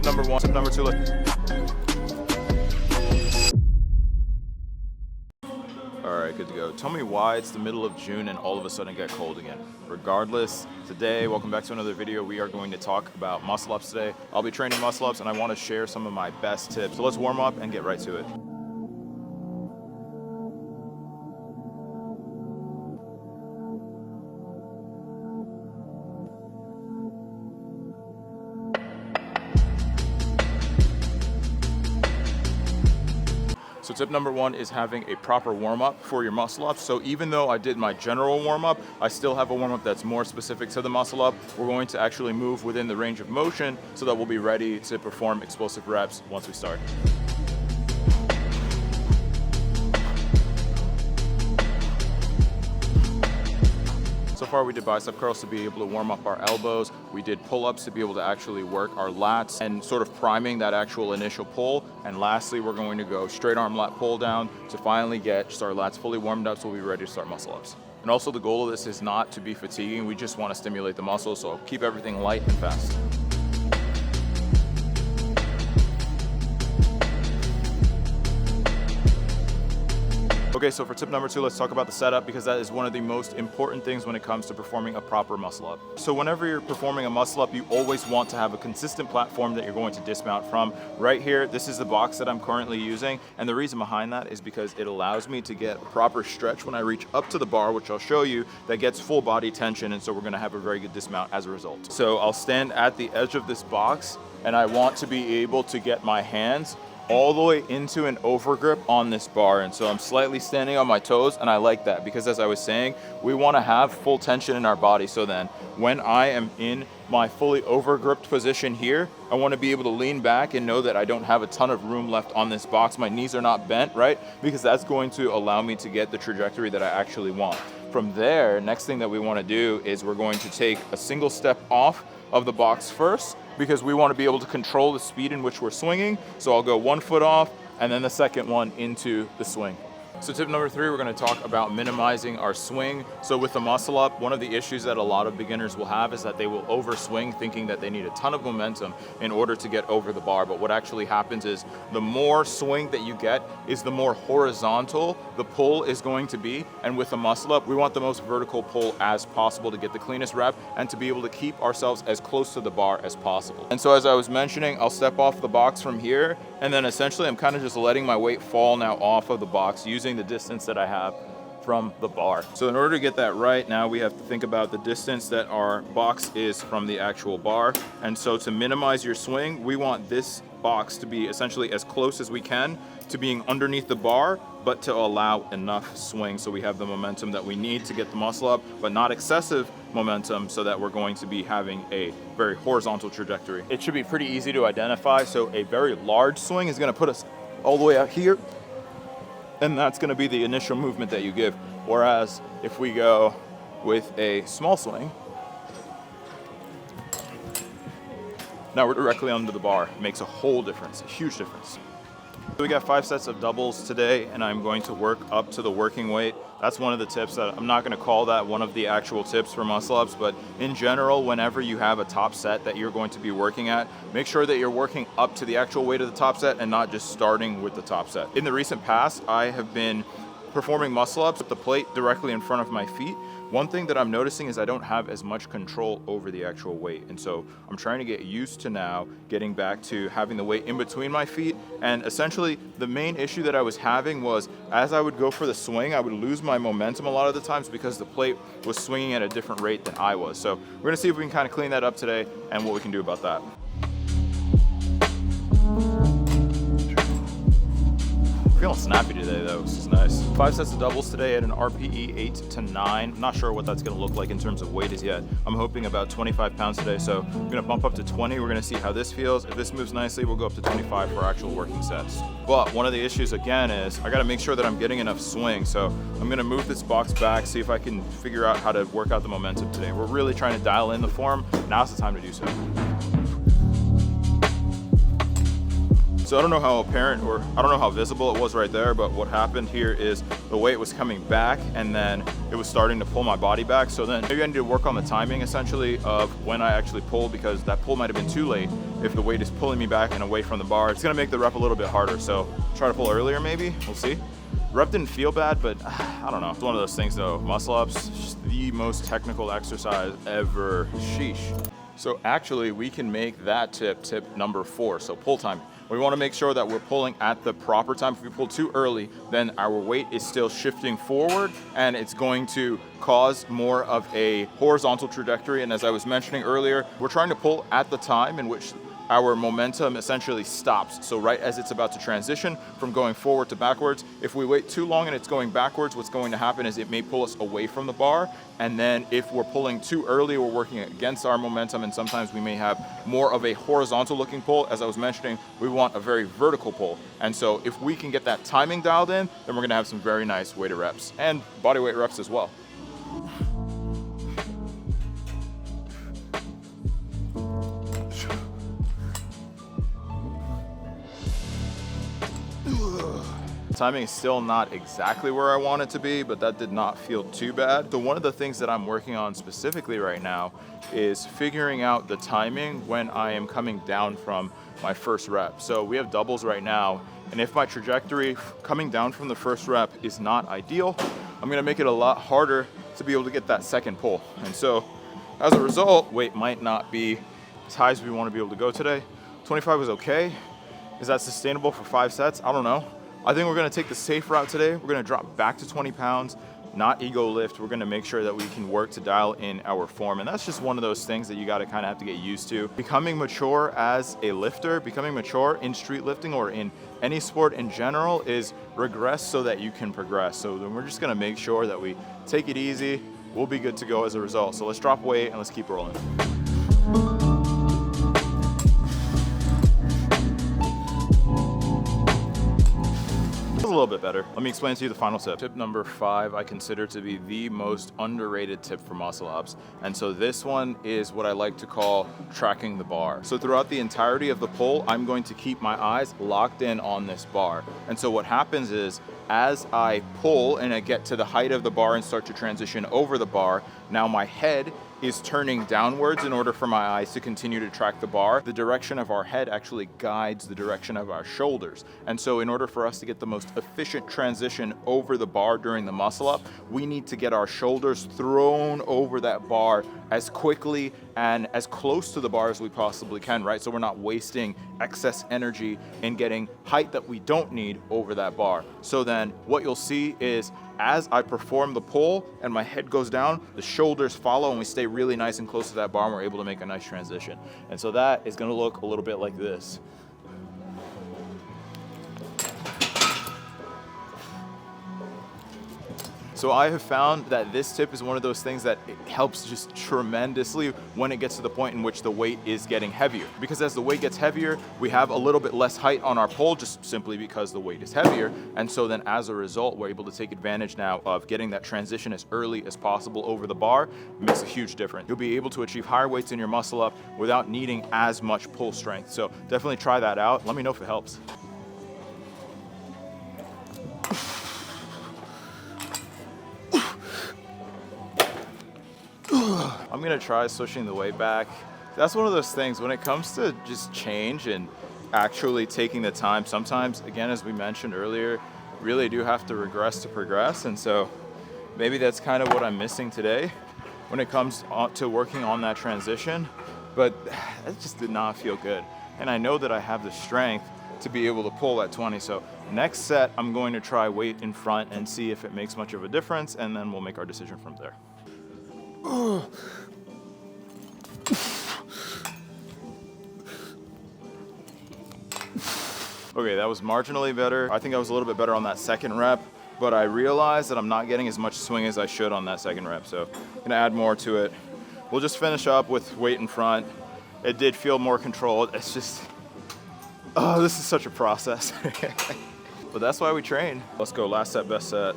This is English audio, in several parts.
tip number one. Tip number two, Alright, good to go. Tell me why it's the middle of June and all of a sudden get cold again. Regardless, today, welcome back to another video. We are going to talk about muscle ups today. I'll be training muscle ups and I want to share some of my best tips. So let's warm up and get right to it. So tip number one is having a proper warm-up for your muscle up. So even though I did my general warm-up, I still have a warm-up that's more specific to the muscle up. We're going to actually move within the range of motion so that we'll be ready to perform explosive reps once we start. So far we did bicep curls to be able to warm up our elbows. We did pull-ups to be able to actually work our lats and sort of priming that actual initial pull. And lastly, we're going to go straight arm lat pull down to finally get just our lats fully warmed up so we'll be ready to start muscle ups. And also the goal of this is not to be fatiguing. We just want to stimulate the muscles, so keep everything light and fast. Okay, so for tip number two, let's talk about the setup because that is one of the most important things when it comes to performing a proper muscle up. So whenever you're performing a muscle up, you always want to have a consistent platform that you're going to dismount from. Right here, this is the box that I'm currently using, and the reason behind that is because it allows me to get a proper stretch when I reach up to the bar, which I'll show you, that gets full body tension, and so we're gonna have a very good dismount as a result. So I'll stand at the edge of this box, and I want to be able to get my hands all the way into an overgrip on this bar. And so I'm slightly standing on my toes, and I like that because as I was saying, we want to have full tension in our body. So then when I am in my fully overgripped position here, I want to be able to lean back and know that I don't have a ton of room left on this box. My knees are not bent, right? Because that's going to allow me to get the trajectory that I actually want. From there, next thing that we want to do is we're going to take a single step off of the box first, because we want to be able to control the speed in which we're swinging. So I'll go one foot off and then the second one into the swing. So tip number three, we're going to talk about minimizing our swing. So with the muscle up, one of the issues that a lot of beginners will have is that they will overswing thinking that they need a ton of momentum in order to get over the bar. But what actually happens is the more swing that you get is the more horizontal the pull is going to be. And with the muscle up, we want the most vertical pull as possible to get the cleanest rep and to be able to keep ourselves as close to the bar as possible. And so as I was mentioning, I'll step off the box from here, and then essentially I'm kind of just letting my weight fall now off of the box using the distance that I have from the bar. So in order to get that right, now we have to think about the distance that our box is from the actual bar. And so to minimize your swing, we want this box to be essentially as close as we can to being underneath the bar, but to allow enough swing so we have the momentum that we need to get the muscle up, but not excessive momentum so that we're going to be having a very horizontal trajectory. It should be pretty easy to identify. So a very large swing is going to put us all the way out here, and that's going to be the initial movement that you give. Whereas if we go with a small swing, now we're directly under the bar. It makes a whole difference, a huge difference. So we got 5 sets of doubles today, and I'm going to work up to the working weight. That's one of the tips that I'm not going to call that one of the actual tips for muscle ups, but in general, whenever you have a top set that you're going to be working at, make sure that you're working up to the actual weight of the top set and not just starting with the top set. In the recent past, I have been performing muscle ups with the plate directly in front of my feet. One thing that I'm noticing is I don't have as much control over the actual weight. And so I'm trying to get used to now getting back to having the weight in between my feet. And essentially the main issue that I was having was as I would go for the swing, I would lose my momentum a lot of the times because the plate was swinging at a different rate than I was. So we're gonna see if we can kind of clean that up today and what we can do about that. Feeling snappy today though, this is nice. 5 sets of doubles today at an RPE 8 to 9. I'm not sure what that's gonna look like in terms of weight as yet. I'm hoping about 25 pounds today, so I'm gonna bump up to 20. We're gonna see how this feels. If this moves nicely, we'll go up to 25 for actual working sets. But one of the issues again is I gotta make sure that I'm getting enough swing. So I'm gonna move this box back, see if I can figure out how to work out the momentum today. We're really trying to dial in the form. Now's the time to do so. So I don't know how apparent, or I don't know how visible it was right there, but what happened here is the weight was coming back and then it was starting to pull my body back. So then maybe I need to work on the timing essentially of when I actually pull, because that pull might have been too late. If the weight is pulling me back and away from the bar, it's gonna make the rep a little bit harder. So try to pull earlier maybe, we'll see. Rep didn't feel bad, but I don't know. It's one of those things though. Muscle ups, just the most technical exercise ever. Sheesh. So actually we can make that tip number 4. So pull time. We want to make sure that we're pulling at the proper time. If we pull too early, then our weight is still shifting forward and it's going to cause more of a horizontal trajectory. And as I was mentioning earlier, we're trying to pull at the time in which our momentum essentially stops. So right as it's about to transition from going forward to backwards, if we wait too long and it's going backwards, what's going to happen is it may pull us away from the bar. And then if we're pulling too early, we're working against our momentum, and sometimes we may have more of a horizontal looking pull. As I was mentioning, we want a very vertical pull. And so if we can get that timing dialed in, then we're gonna have some very nice weighted reps and body weight reps as well. Timing is still not exactly where I want it to be, but that did not feel too bad. So one of the things that I'm working on specifically right now is figuring out the timing when I am coming down from my first rep. So we have doubles right now, and if my trajectory coming down from the first rep is not ideal, I'm gonna make it a lot harder to be able to get that second pull. And so as a result, weight might not be as high as we wanna be able to go today. 25 was okay. Is that sustainable for 5 sets? I don't know. I think we're gonna take the safe route today. We're gonna drop back to 20 pounds, not ego lift. We're gonna make sure that we can work to dial in our form. And that's just one of those things that you gotta kind of have to get used to. Becoming mature as a lifter, becoming mature in street lifting or in any sport in general is regress so that you can progress. So then we're just gonna make sure that we take it easy. We'll be good to go as a result. So let's drop weight and let's keep rolling. A little bit better. Let me explain to you the final tip. Tip number 5, I consider to be the most underrated tip for muscle ups. And so this one is what I like to call tracking the bar. So throughout the entirety of the pull, I'm going to keep my eyes locked in on this bar. And so what happens is, as I pull and I get to the height of the bar and start to transition over the bar, now my head is turning downwards in order for my eyes to continue to track the bar. The direction of our head actually guides the direction of our shoulders. And so in order for us to get the most efficient transition over the bar during the muscle up, we need to get our shoulders thrown over that bar as quickly and as close to the bar as we possibly can, right? So we're not wasting excess energy in getting height that we don't need over that bar. So then what you'll see is, as I perform the pull and my head goes down, the shoulders follow and we stay really nice and close to that bar and we're able to make a nice transition. And so that is gonna look a little bit like this. So I have found that this tip is one of those things that it helps just tremendously when it gets to the point in which the weight is getting heavier. Because as the weight gets heavier, we have a little bit less height on our pull just simply because the weight is heavier. And so then as a result, we're able to take advantage now of getting that transition as early as possible over the bar. It makes a huge difference. You'll be able to achieve higher weights in your muscle up without needing as much pull strength. So definitely try that out. Let me know if it helps. I'm gonna try switching the weight back. That's one of those things when it comes to just change and actually taking the time. Sometimes, again, as we mentioned earlier, really do have to regress to progress. And so maybe that's kind of what I'm missing today when it comes to working on that transition. But that just did not feel good. And I know that I have the strength to be able to pull at 20. So next set, I'm going to try weight in front and see if it makes much of a difference. And then we'll make our decision from there. Okay, that was marginally better. I think I was a little bit better on that second rep, but I realized that I'm not getting as much swing as I should on that second rep. So I'm gonna add more to it. We'll just finish up with weight in front. It did feel more controlled. It's just, oh, this is such a process. But that's why we train. Let's go, last set, best set.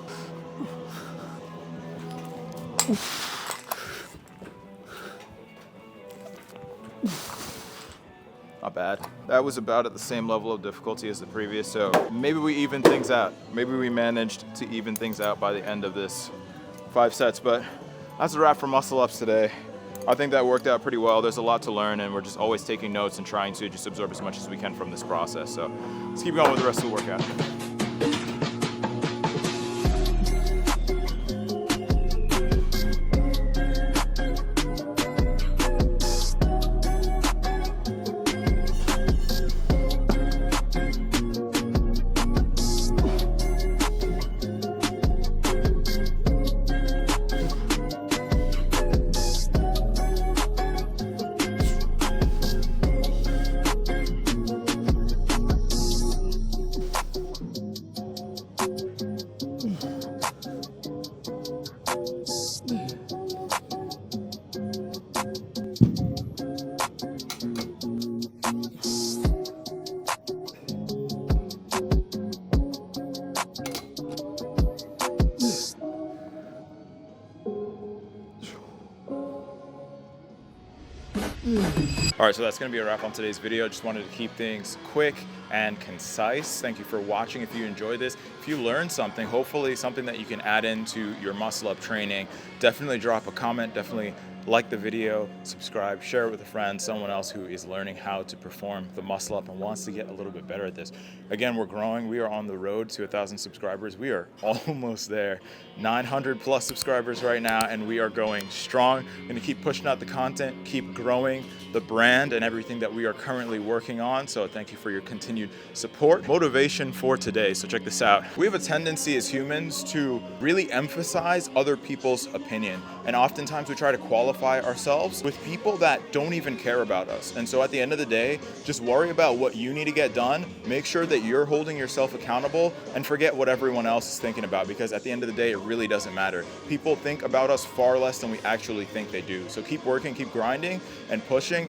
Not bad. That was about at the same level of difficulty as the previous, so maybe we even things out. Maybe we managed to even things out by the end of this 5 sets, but that's a wrap for muscle ups today. I think that worked out pretty well. There's a lot to learn, and we're just always taking notes and trying to just absorb as much as we can from this process. So let's keep going with the rest of the workout. All right, so that's gonna be a wrap on today's video. Just wanted to keep things quick and concise. Thank you for watching. If you enjoyed this, if you learned something, hopefully something that you can add into your muscle up training, definitely drop a comment, definitely like the video, subscribe, share it with a friend, someone else who is learning how to perform the muscle up and wants to get a little bit better at this. Again, we're growing. We are on the road to 1,000 subscribers. We are almost there. 900 plus subscribers right now, and we are going strong. I'm gonna keep pushing out the content, keep growing the brand and everything that we are currently working on. So thank you for your continued support. Motivation for today, so check this out. We have a tendency as humans to really emphasize other people's opinion. And oftentimes we try to qualify ourselves with people that don't even care about us. And so at the end of the day, just worry about what you need to get done. Make sure that you're holding yourself accountable and forget what everyone else is thinking about, because at the end of the day, it really doesn't matter. People think about us far less than we actually think they do. So keep working, keep grinding and pushing,